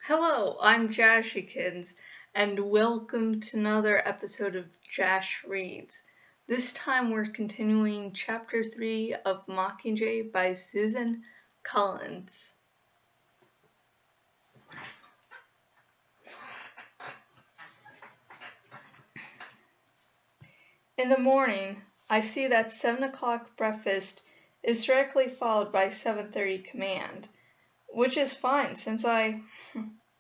Hello, I'm Jashikins, and welcome to another episode of Jash Reads. This time we're continuing Chapter 3 of Mockingjay by Susan Collins. In the morning, I see that 7 o'clock breakfast is directly followed by 7:30 command, which is fine since I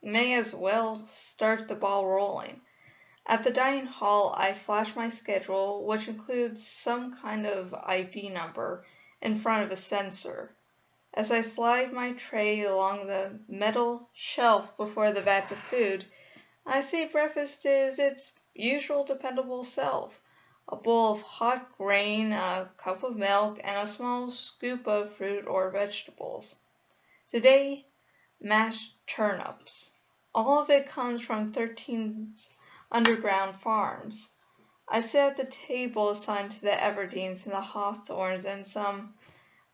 may as well start the ball rolling. At the dining hall, I flash my schedule, which includes some kind of ID number, in front of a sensor. As I slide my tray along the metal shelf before the vats of food, I see breakfast is its usual dependable self. A bowl of hot grain, a cup of milk, and a small scoop of fruit or vegetables. Today, mashed turnips. All of it comes from 13's underground farms. I sit at the table assigned to the Everdeens and the Hawthorns and some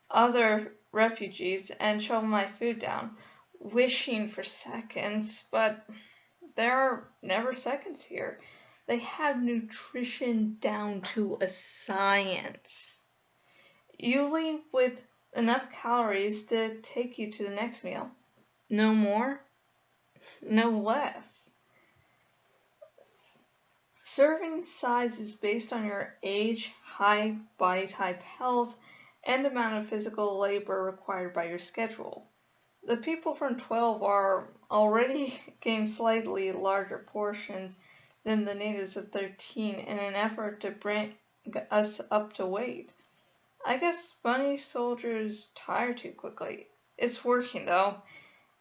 other refugees and shovel my food down, wishing for seconds, but there are never seconds here. They have nutrition down to a science. You leave with enough calories to take you to the next meal. No more, no less. Serving size is based on your age, height, body type, health, and amount of physical labor required by your schedule. The people from 12 are already getting slightly larger portions than the natives of 13 in an effort to bring us up to weight. I guess bunny soldiers tire too quickly. It's working though.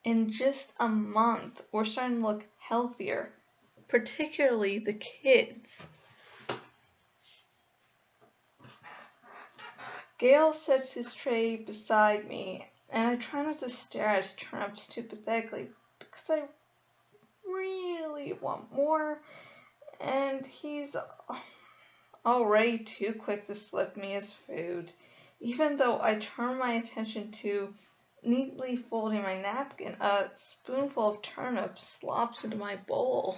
In just a month, we're starting to look healthier, particularly the kids. Gale sets his tray beside me, and I try not to stare at his turnips too pathetically because I really want more, and he's already too quick to slip me his food, even though I turn my attention to neatly folding my napkin. A spoonful of turnips slops into my bowl.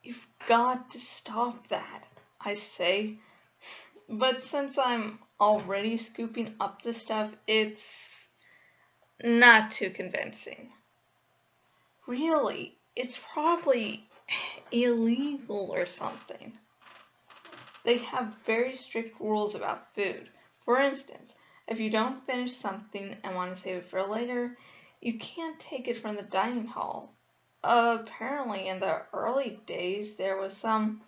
You've got to stop that, I say. But since I'm already scooping up the stuff, it's not too convincing. Really, it's probably illegal or something. They have very strict rules about food. For instance, if you don't finish something and want to save it for later, you can't take it from the dining hall. Apparently, in the early days, there was some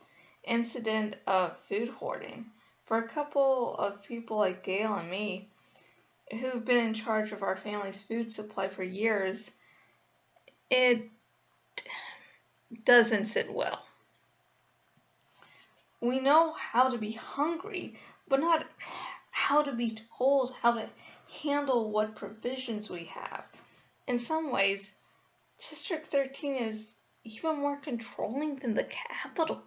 incident of food hoarding. For a couple of people like Gale and me, who've been in charge of our family's food supply for years, it doesn't sit well. We know how to be hungry, but not how to be told how to handle what provisions we have. In some ways, District 13 is even more controlling than the capital.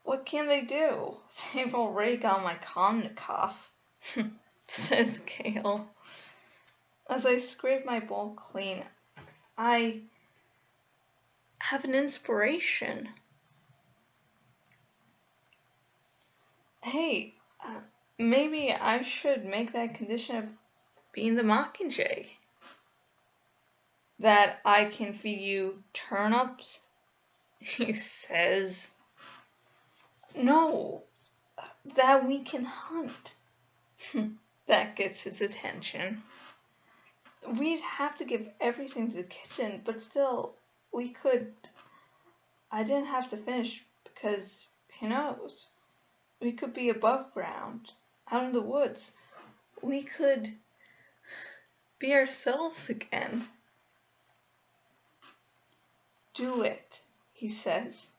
What can they do? They've already got my Komnikov, says Gale. As I scrape my bowl clean, I have an inspiration. Hey, maybe I should make that condition of being the Mockingjay. That I can feed you turnips, he says. No, that we can hunt. That gets his attention. We'd have to give everything to the kitchen, but still, we could. I didn't have to finish because, who knows? We could be above ground, out in the woods. We could be ourselves again. Do it, he says.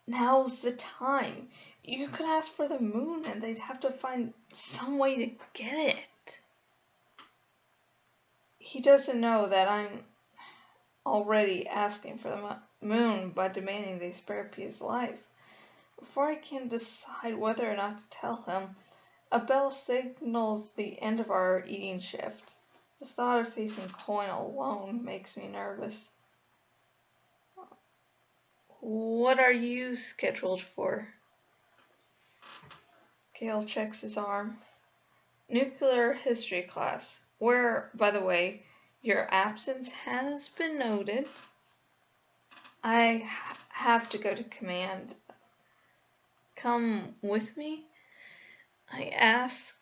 Now's the time. You could ask for the moon and they'd have to find some way to get it. He doesn't know that I'm already asking for the moon by demanding they spare Pia's life. Before I can decide whether or not to tell him, a bell signals the end of our eating shift. The thought of facing Coin alone makes me nervous. What are you scheduled for? Gale checks his arm. Nuclear history class, where, by the way, your absence has been noted. I have to go to command. Come with me? I ask.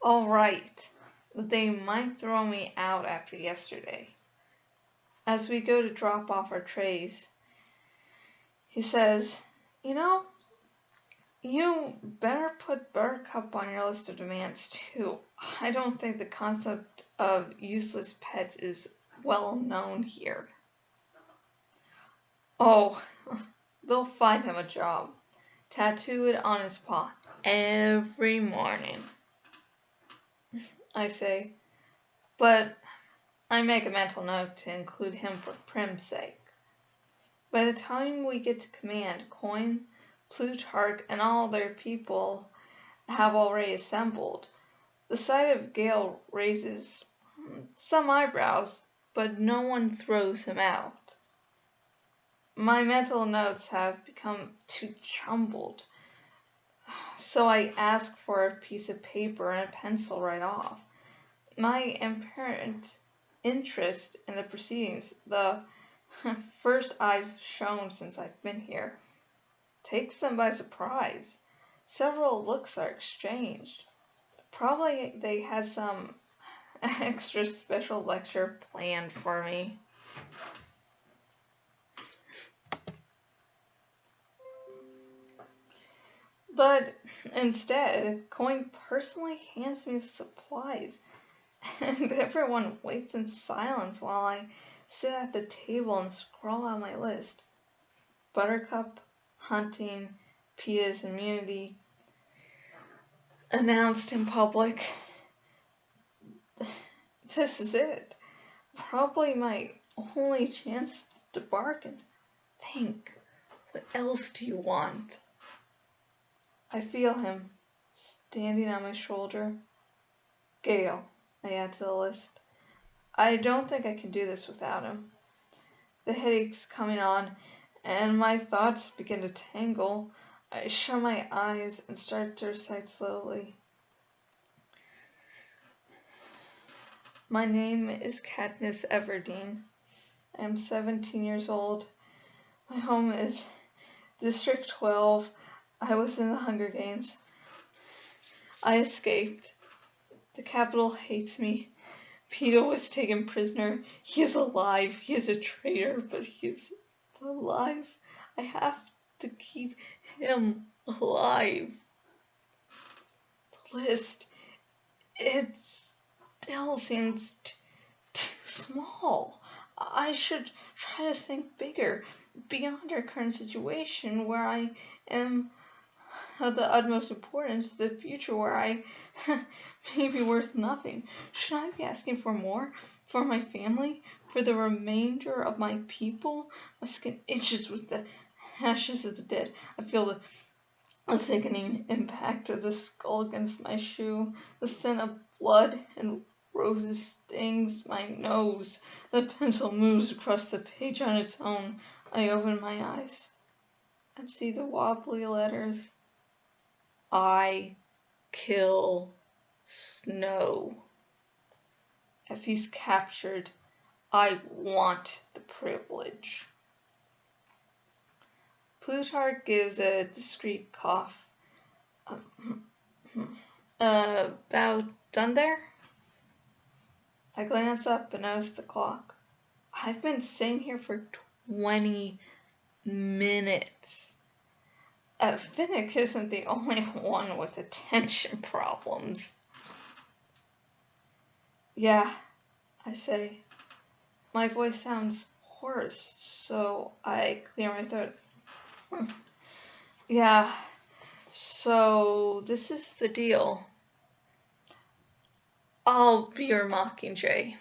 All right, they might throw me out after yesterday. As we go to drop off our trays, he says, you better put Buttercup on your list of demands too. I don't think the concept of useless pets is well known here. Oh, they'll find him a job. Tattoo it on his paw every morning. I say, but I make a mental note to include him for Prim's sake. By the time we get to command, Coin, Plutarch, and all their people have already assembled. The sight of Gale raises some eyebrows, but no one throws him out. My mental notes have become too jumbled, so I ask for a piece of paper and a pencil right off. My apparent interest in the proceedings, the first I've shown since I've been here, takes them by surprise. Several looks are exchanged. Probably they had some extra special lecture planned for me. But instead, Coin personally hands me the supplies, and everyone waits in silence while I sit at the table and scroll out my list. Buttercup, hunting, Peta's immunity, announced in public. This is it. Probably my only chance to bargain. Think, what else do you want? I feel him standing on my shoulder. Gale, I add to the list. I don't think I can do this without him. The headache's coming on, and my thoughts begin to tangle. I shut my eyes and start to recite slowly. My name is Katniss Everdeen. I am 17 years old. My home is District 12. I was in the Hunger Games. I escaped. The Capitol hates me. Peta was taken prisoner. He is alive. He is a traitor, but he is alive. I have to keep him alive. The list, it still seems too small. I should try to think bigger, beyond our current situation, where I am of the utmost importance, the future where I may be worth nothing. Should I be asking for more? For my family? For the remainder of my people? My skin itches with the ashes of the dead. I feel the sickening impact of the skull against my shoe. The scent of blood and roses stings my nose. The pencil moves across the page on its own. I open my eyes and see the wobbly letters. I kill Snow. If he's captured, I want the privilege. Plutarch gives a discreet cough. About done there? I glance up and notice the clock. I've been sitting here for 20 minutes. Finnick isn't the only one with attention problems. Yeah, I say. My voice sounds hoarse, so I clear my throat. Yeah, so this is the deal. I'll be your Mockingjay.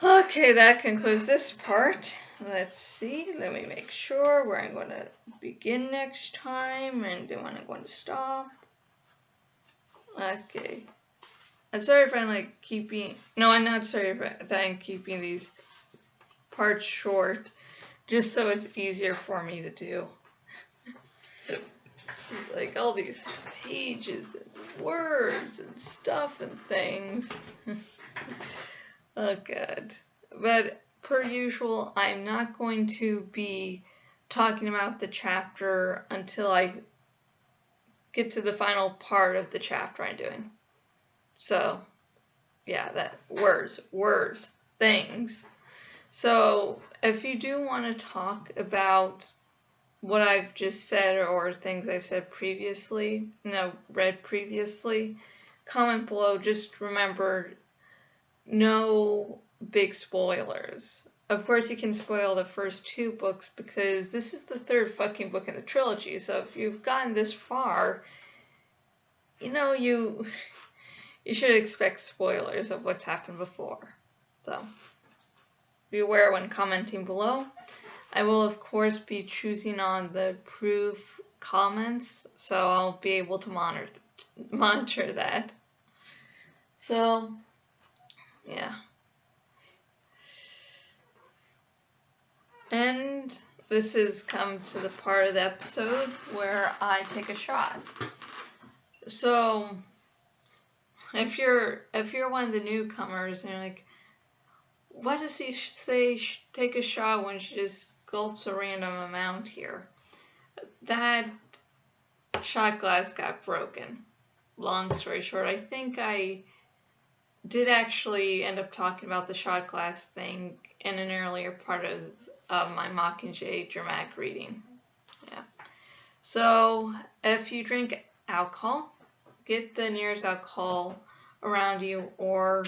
Okay, that concludes this part. Let's see. Let me make sure where I'm going to begin next time and when I'm going to stop. Okay. I'm sorry if I'm like keeping. No, I'm not sorry that I'm keeping these parts short, just so it's easier for me to do. Like all these pages and words and stuff and things. Oh god. But per usual, I'm not going to be talking about the chapter until I get to the final part of the chapter I'm doing. So, yeah, that words, things. So, if you do want to talk about what I've just said or things I've said previously, read previously, comment below. Just remember, no big spoilers. Of course, you can spoil the first 2 books because this is the 3rd fucking book in the trilogy. So if you've gotten this far, you should expect spoilers of what's happened before. So be aware when commenting below. I will, of course, be choosing on the proof comments, so I'll be able to monitor that. So, yeah. And this has come to the part of the episode where I take a shot. So, if you're one of the newcomers and you're like, what does he say take a shot when she just gulps a random amount here? That shot glass got broken. Long story short, I think I did actually end up talking about the shot glass thing in an earlier part of my Mockingjay dramatic reading. Yeah. So, if you drink alcohol, get the nearest alcohol around you, or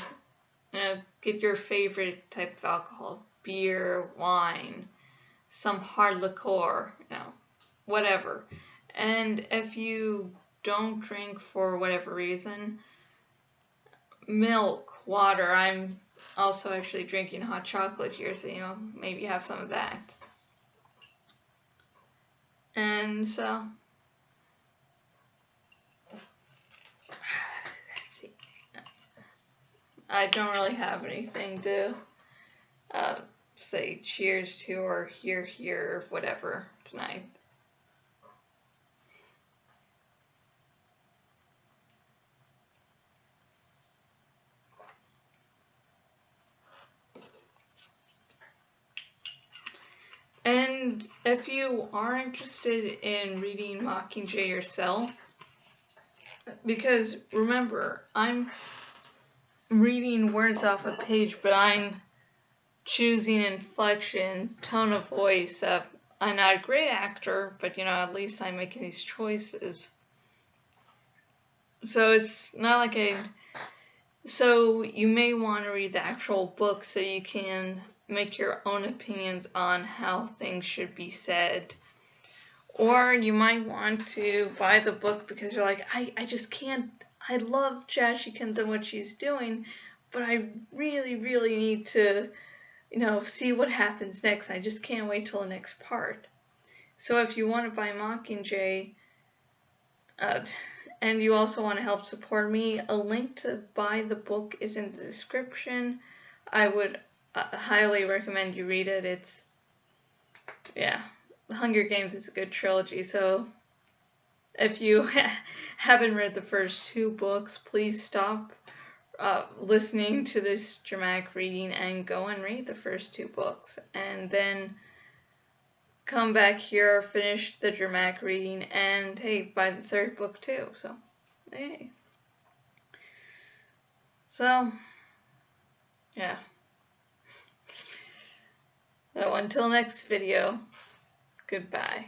get your favorite type of alcohol, beer, wine, some hard liqueur, whatever. And if you don't drink for whatever reason, milk, water. I'm also actually drinking hot chocolate here, so maybe have some of that. And so, let's see. I don't really have anything to say cheers to or here, or whatever tonight. And if you are interested in reading Mockingjay yourself, because remember, I'm reading words off a page, but I'm choosing inflection, tone of voice. I'm not a great actor, but at least I'm making these choices. So it's not like so you may want to read the actual book so you can make your own opinions on how things should be said. Or you might want to buy the book because you're like, I just can't, I love Jash and what she's doing, but I really, really need to, see what happens next. I just can't wait till the next part. So if you want to buy Mockingjay, and you also want to help support me, a link to buy the book is in the description. I would highly recommend you read it. It's, yeah, The Hunger Games is a good trilogy, so if you haven't read the first 2 books, please stop listening to this dramatic reading and go and read the first 2 books, and then come back here, finish the dramatic reading, and hey, buy the 3rd book too. So, hey. So, yeah. So until next video, goodbye.